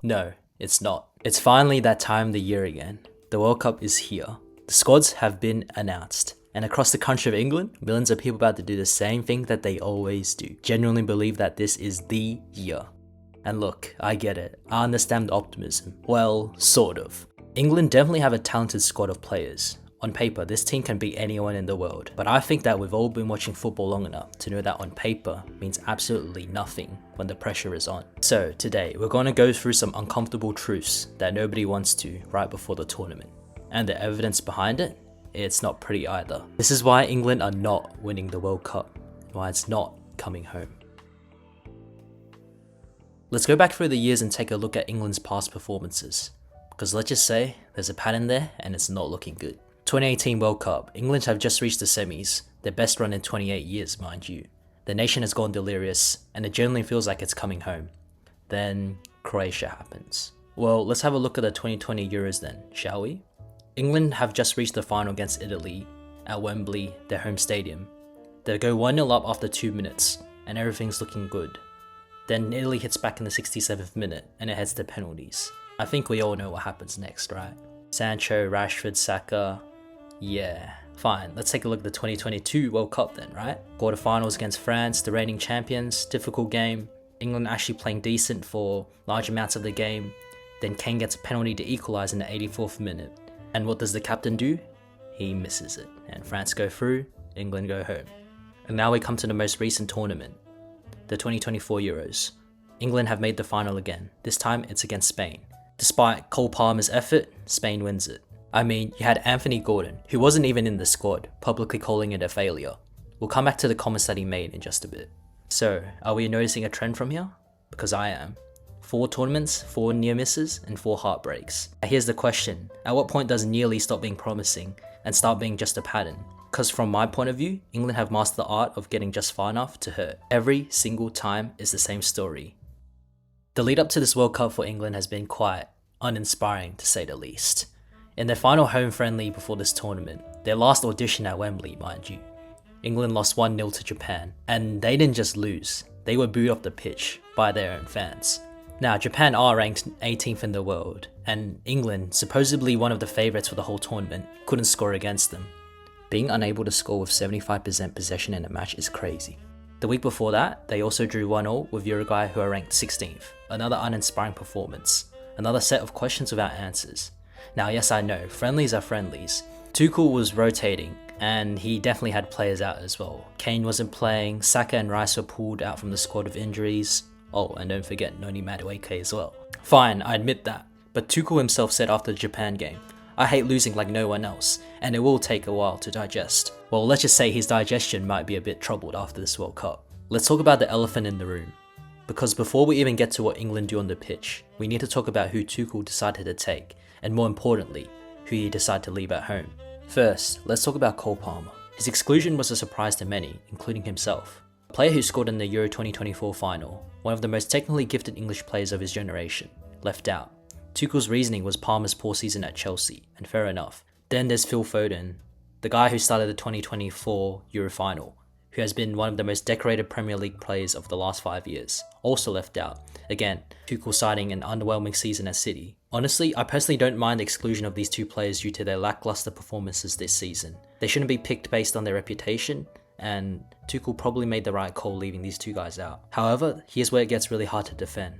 No, it's not. It's finally that time of the year again. The World Cup is here. The squads have been announced. And across the country of England, millions of people about to do the same thing that they always do. Genuinely believe that this is the year. And look, I get it. I understand the optimism. Well, sort of. England definitely have a talented squad of players. On paper, this team can beat anyone in the world. But I think that we've all been watching football long enough to know that on paper means absolutely nothing when the pressure is on. So today, we're going to go through some uncomfortable truths that nobody wants to right before the tournament. And the evidence behind it? It's not pretty either. This is why England are not winning the World Cup, and why it's not coming home. Let's go back through the years and take a look at England's past performances. Because let's just say, there's a pattern there and it's not looking good. 2018 World Cup, England have just reached the semis, their best run in 28 years mind you. The nation has gone delirious, and it generally feels like it's coming home. Then, Croatia happens. Well, let's have a look at the 2020 Euros then, shall we? England have just reached the final against Italy at Wembley, their home stadium. They go 1-0 up after 2 minutes, and everything's looking good. Then Italy hits back in the 67th minute, and it heads to penalties. I think we all know what happens next, right? Sancho, Rashford, Saka. Yeah, fine. Let's take a look at the 2022 World Cup then, right? Quarterfinals against France, the reigning champions, difficult game. England actually playing decent for large amounts of the game. Then Kane gets a penalty to equalise in the 84th minute. And what does the captain do? He misses it. And France go through, England go home. And now we come to the most recent tournament, the 2024 Euros. England have made the final again. This time it's against Spain. Despite Cole Palmer's effort, Spain wins it. I mean, you had Anthony Gordon, who wasn't even in the squad, publicly calling it a failure. We'll come back to the comments that he made in just a bit. So, are we noticing a trend from here? Because I am. 4 tournaments, 4 near misses, and 4 heartbreaks. Here's the question, at what point does nearly stop being promising and start being just a pattern? Because from my point of view, England have mastered the art of getting just far enough to hurt. Every single time is the same story. The lead up to this World Cup for England has been quite uninspiring to say the least. In their final home friendly before this tournament, their last audition at Wembley mind you, England lost 1-0 to Japan, and they didn't just lose, they were booed off the pitch by their own fans. Now, Japan are ranked 18th in the world, and England, supposedly one of the favourites for the whole tournament, couldn't score against them. Being unable to score with 75% possession in a match is crazy. The week before that, they also drew 1-1 with Uruguay, who are ranked 16th. Another uninspiring performance. Another set of questions without answers. Now, yes, I know, friendlies are friendlies. Tuchel was rotating, and he definitely had players out as well. Kane wasn't playing, Saka and Rice were pulled out from the squad with injuries. Oh, and don't forget Noni Madueke as well. Fine, I admit that. But Tuchel himself said after the Japan game, I hate losing like no one else, and it will take a while to digest. Well, let's just say his digestion might be a bit troubled after this World Cup. Let's talk about the elephant in the room. Because before we even get to what England do on the pitch, we need to talk about who Tuchel decided to take, and more importantly, who he decided to leave at home. First, let's talk about Cole Palmer. His exclusion was a surprise to many, including himself. A player who scored in the Euro 2024 final, one of the most technically gifted English players of his generation, left out. Tuchel's reasoning was Palmer's poor season at Chelsea, and fair enough. Then there's Phil Foden, the guy who started the 2024 Euro final, who has been one of the most decorated Premier League players of the last 5 years, also left out. Again, Tuchel citing an underwhelming season at City. Honestly, I personally don't mind the exclusion of these 2 players due to their lackluster performances this season. They shouldn't be picked based on their reputation, and Tuchel probably made the right call leaving these 2 guys out. However, here's where it gets really hard to defend.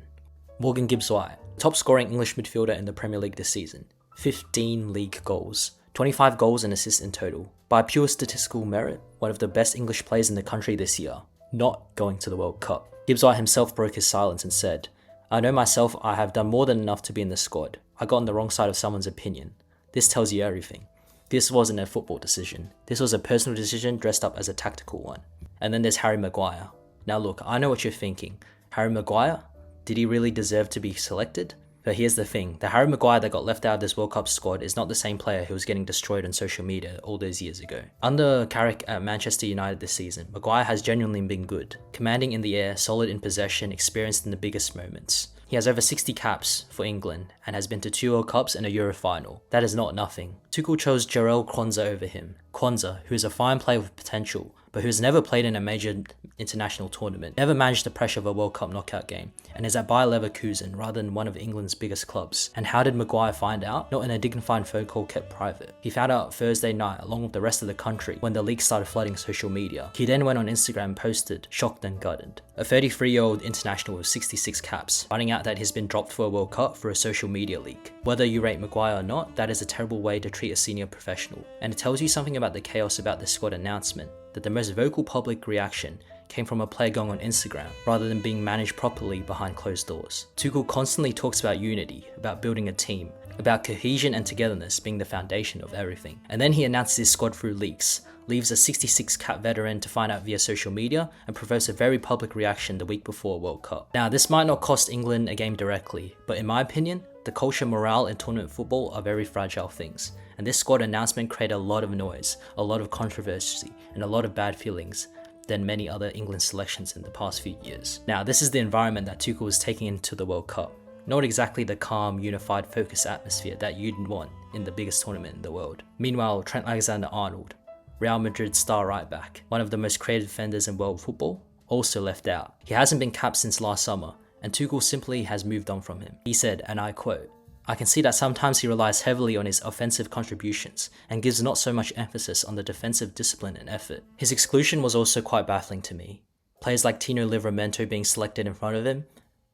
Morgan Gibbs-White, top scoring English midfielder in the Premier League this season. 15 league goals, 25 goals and assists in total. By pure statistical merit, one of the best English players in the country this year, not going to the World Cup. Gibbs-White himself broke his silence and said, I know myself I have done more than enough to be in the squad. I got on the wrong side of someone's opinion. This tells you everything. This wasn't a football decision. This was a personal decision dressed up as a tactical one. And then there's Harry Maguire. Now look, I know what you're thinking. Harry Maguire? Did he really deserve to be selected? But here's the thing, the Harry Maguire that got left out of this World Cup squad is not the same player who was getting destroyed on social media all those years ago. Under Carrick at Manchester United this season, Maguire has genuinely been good. Commanding in the air, solid in possession, experienced in the biggest moments. He has over 60 caps for England and has been to 2 World Cups and a Euro final. That is not nothing. Tuchel chose Jarell Quansah over him. Quansah, who is a fine player with potential, but who's never played in a major international tournament, never managed the pressure of a World Cup knockout game, and is at Bayer Leverkusen rather than one of England's biggest clubs. And how did Maguire find out? Not in a dignified phone call kept private. He found out Thursday night along with the rest of the country when the leaks started flooding social media. He then went on Instagram and posted, shocked and gutted. A 33-year-old international with 66 caps, finding out that he's been dropped for a World Cup for a social media leak. Whether you rate Maguire or not, that is a terrible way to treat a senior professional. And it tells you something about the chaos about the squad announcement, that the most vocal public reaction came from a player going on Instagram rather than being managed properly behind closed doors. Tuchel constantly talks about unity, about building a team, about cohesion and togetherness being the foundation of everything. And then he announces his squad through leaks, leaves a 66 cap veteran to find out via social media, and provokes a very public reaction the week before World Cup. Now, this might not cost England a game directly, but in my opinion, the culture, morale, and tournament football are very fragile things. And this squad announcement created a lot of noise, a lot of controversy, and a lot of bad feelings than many other England selections in the past few years. Now, this is the environment that Tuchel is taking into the World Cup. Not exactly the calm, unified, focused atmosphere that you'd want in the biggest tournament in the world. Meanwhile, Trent Alexander-Arnold, Real Madrid star right back, one of the most creative defenders in world football, also left out. He hasn't been capped since last summer, and Tuchel simply has moved on from him. He said, and I quote, "I can see that sometimes he relies heavily on his offensive contributions and gives not so much emphasis on the defensive discipline and effort." His exclusion was also quite baffling to me. Players like Tino Livramento being selected in front of him,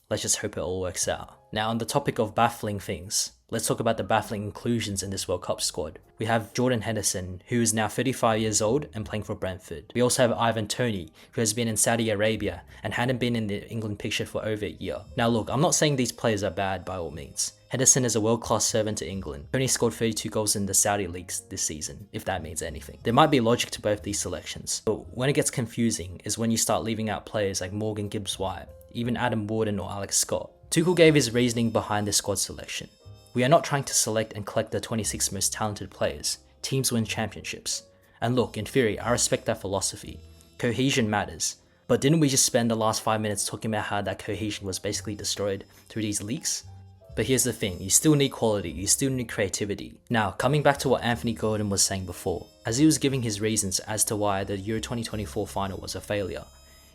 let's just hope it all works out. Now, on the topic of baffling things, let's talk about the baffling inclusions in this World Cup squad. We have Jordan Henderson, who is now 35 years old and playing for Brentford. We also have Ivan Toney, who has been in Saudi Arabia and hadn't been in the England picture for over a year. Now look, I'm not saying these players are bad by all means. Henderson is a world-class servant to England. Toney scored 32 goals in the Saudi leagues this season, if that means anything. There might be logic to both these selections, but when it gets confusing is when you start leaving out players like Morgan Gibbs-White, even Adam Warden or Alex Scott. Tuchel gave his reasoning behind this squad selection. We are not trying to select and collect the 26 most talented players. Teams win championships. And look, in theory, I respect that philosophy. Cohesion matters. But didn't we just spend the last 5 minutes talking about how that cohesion was basically destroyed through these leaks? But here's the thing, you still need quality, you still need creativity. Now, coming back to what Anthony Gordon was saying before, as he was giving his reasons as to why the Euro 2024 final was a failure,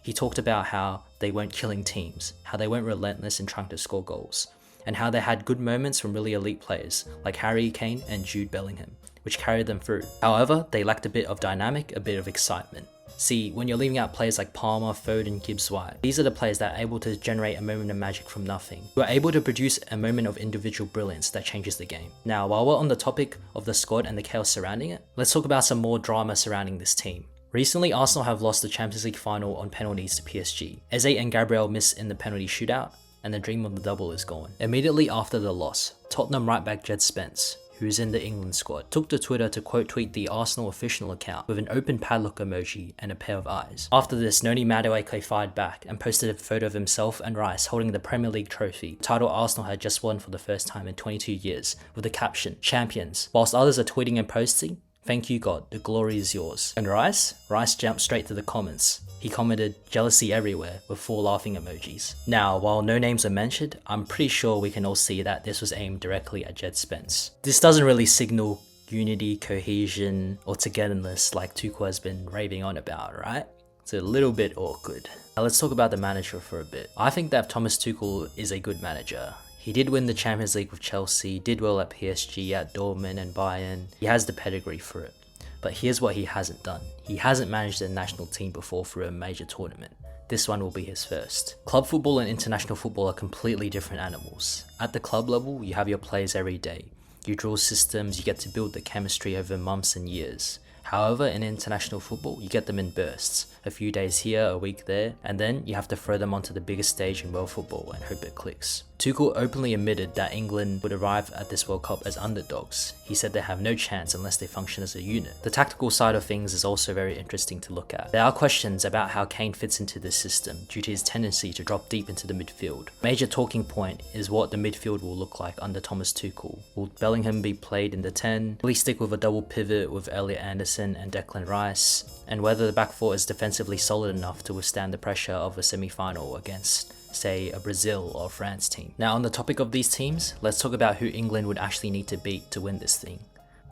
he talked about how they weren't killing teams, how they weren't relentless in trying to score goals, and how they had good moments from really elite players like Harry Kane and Jude Bellingham, which carried them through. However, they lacked a bit of dynamic, a bit of excitement. See, when you're leaving out players like Palmer, Foden, Gibbs-White, these are the players that are able to generate a moment of magic from nothing, who are able to produce a moment of individual brilliance that changes the game. Now, while we're on the topic of the squad and the chaos surrounding it, let's talk about some more drama surrounding this team. Recently, Arsenal have lost the Champions League final on penalties to PSG. Eze and Gabriel miss in the penalty shootout, and the dream of the double is gone. Immediately after the loss, Tottenham right back Jed Spence, who is in the England squad, took to Twitter to quote tweet the Arsenal official account with an open padlock emoji and a pair of eyes. After this, Noni Madueke fired back and posted a photo of himself and Rice holding the Premier League trophy, a title Arsenal had just won for the first time in 22 years, with the caption, "Champions," whilst others are tweeting and posting, "Thank you God, the glory is yours." And Rice jumped straight to the comments. He commented, "Jealousy everywhere," with 4 laughing emojis. Now, while no names are mentioned, I'm pretty sure we can all see that this was aimed directly at Jed Spence. This doesn't really signal unity, cohesion, or togetherness like Tuchel has been raving on about, right? It's a little bit awkward. Now let's talk about the manager for a bit. I think that Thomas Tuchel is a good manager. He did win the Champions League with Chelsea, did well at PSG, at Dortmund and Bayern. He has the pedigree for it. But here's what he hasn't done. He hasn't managed a national team before through a major tournament. This one will be his first. Club football and international football are completely different animals. At the club level, you have your players every day. You draw systems, you get to build the chemistry over months and years. However, in international football, you get them in bursts. A few days here, a week there, and then you have to throw them onto the biggest stage in world football and hope it clicks. Tuchel openly admitted that England would arrive at this World Cup as underdogs. He said they have no chance unless they function as a unit. The tactical side of things is also very interesting to look at. There are questions about how Kane fits into this system due to his tendency to drop deep into the midfield. Major talking point is what the midfield will look like under Thomas Tuchel. Will Bellingham be played in the 10? Will he stick with a double pivot with Elliot Anderson and Declan Rice? And whether the back four is defensively solid enough to withstand the pressure of a semi-final against, say, a Brazil or France team. Now, on the topic of these teams, let's talk about who England would actually need to beat to win this thing.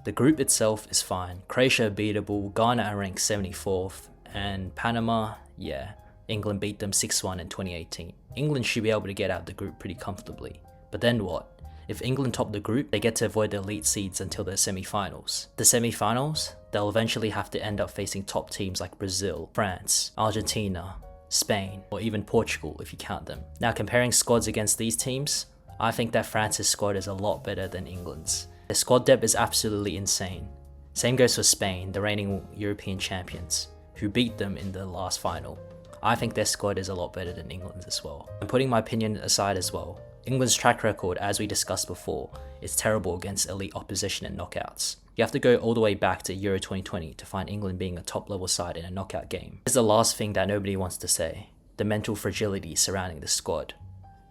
The group itself is fine. Croatia are beatable, Ghana are ranked 74th, And Panama, yeah, England beat them 6-1 in 2018. England should be able to get out of the group pretty comfortably. But then what? If England top the group, they get to avoid the elite seeds until the semi-finals. The semi-finals, they'll eventually have to end up facing top teams like Brazil, France, Argentina, Spain, or even Portugal if you count them. Now, comparing squads against these teams, I think that France's squad is a lot better than England's. Their squad depth is absolutely insane. Same goes for Spain, the reigning European champions, who beat them in the last final. I think their squad is a lot better than England's as well. And putting my opinion aside as well, England's track record, as we discussed before, is terrible against elite opposition in knockouts. You have to go all the way back to Euro 2020 to find England being a top level side in a knockout game. Here's the last thing that nobody wants to say, the mental fragility surrounding the squad.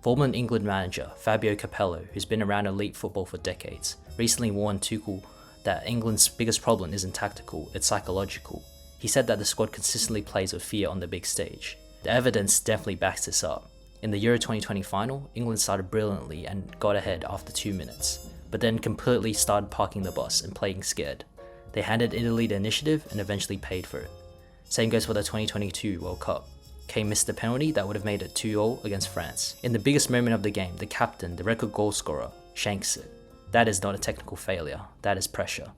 Former England manager Fabio Capello, who's been around elite football for decades, recently warned Tuchel that England's biggest problem isn't tactical, it's psychological. He said that the squad consistently plays with fear on the big stage. The evidence definitely backs this up. In the Euro 2020 final, England started brilliantly and got ahead after 2 minutes, but then completely started parking the bus and playing scared. They handed Italy the initiative and eventually paid for it. Same goes for the 2022 World Cup. Kane missed a penalty that would have made it 2-0 against France. In the biggest moment of the game, the captain, the record goal scorer, shanks it. That is not a technical failure, that is pressure.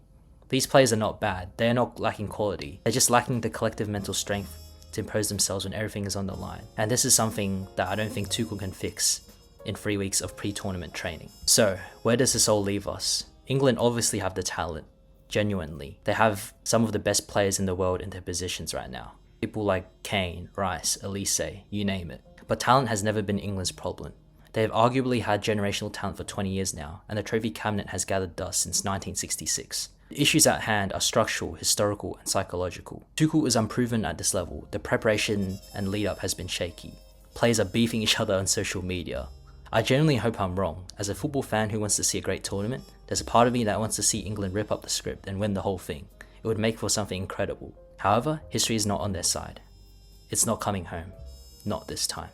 These players are not bad, they are not lacking quality, they're just lacking the collective mental strength to impose themselves when everything is on the line. And this is something that I don't think Tuchel can fix in 3 weeks of pre-tournament training. So, where does this all leave us? England obviously have the talent, genuinely. They have some of the best players in the world in their positions right now. People like Kane, Rice, Elise, you name it. But talent has never been England's problem. They have arguably had generational talent for 20 years now, and the trophy cabinet has gathered dust since 1966. The issues at hand are structural, historical, and psychological. Tuchel is unproven at this level. The preparation and lead-up has been shaky. Players are beefing each other on social media. I genuinely hope I'm wrong. As a football fan who wants to see a great tournament, there's a part of me that wants to see England rip up the script and win the whole thing. It would make for something incredible. However, history is not on their side. It's not coming home. Not this time.